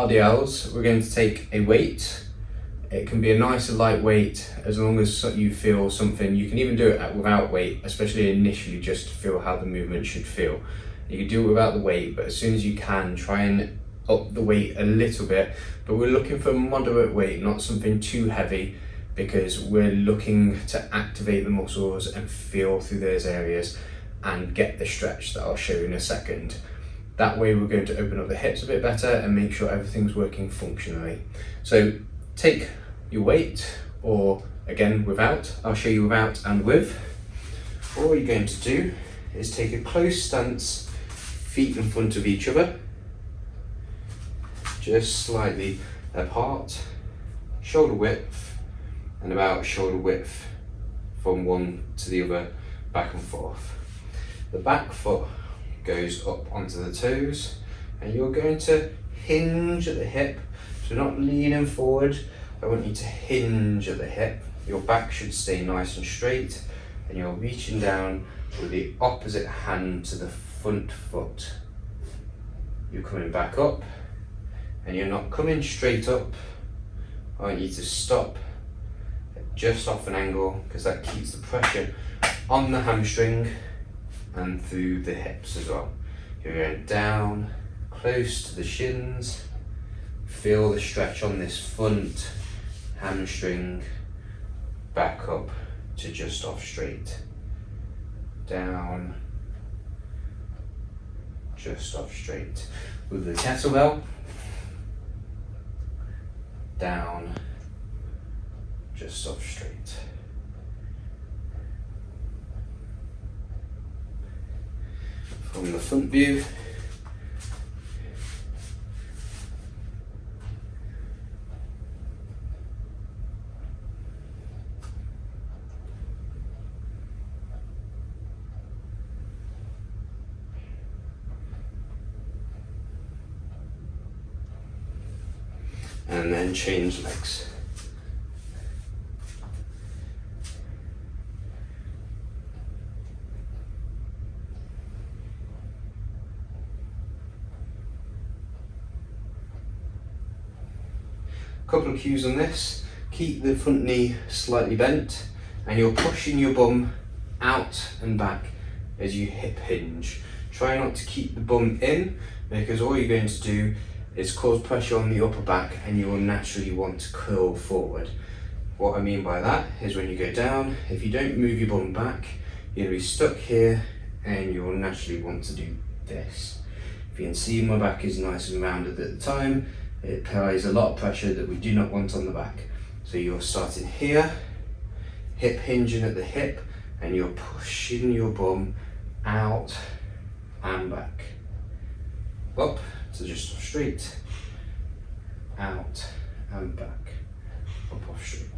RDLs, we're going to take a weight. It can be a nice light weight as long as you feel something. You can even do it without weight, especially initially, just to feel how the movement should feel. You can do it without the weight, but as soon as you can, try and up the weight a little bit. But we're looking for moderate weight, not something too heavy, because we're looking to activate the muscles and feel through those areas and get the stretch that I'll show you in a second. That way we're going to open up the hips a bit better and make sure everything's working functionally. So take your weight, or again without, I'll show you without and with. All you're going to do is take a close stance, feet in front of each other, just slightly apart, shoulder width, and about shoulder width from one to the other, back and forth. The back foot goes up onto the toes, and you're going to hinge at the hip, so not leaning forward. I want you to hinge at the hip. Your back should stay nice and straight, and you're reaching down with the opposite hand to the front foot. You're coming back up, and you're not coming straight up. I want you to stop just off an angle, because that keeps the pressure on the hamstring and through the hips as well. You're going down, close to the shins. Feel the stretch on this front hamstring, back up to just off straight. Down, just off straight. With the kettlebell, down, just off straight. From the front view, and then change legs. Couple of cues on this: keep the front knee slightly bent, and you're pushing your bum out and back as you hip hinge. Try not to keep the bum in, because all you're going to do is cause pressure on the upper back, and you will naturally want to curl forward. What I mean by that is when you go down, if you don't move your bum back, you're going to be stuck here, and you will naturally want to do this. If you can see, my back is nice and rounded at the time. It applies a lot of pressure that we do not want on the back. So you're starting here, hip hinging at the hip, and you're pushing your bum out and back. Up to just off straight, out and back, up off straight.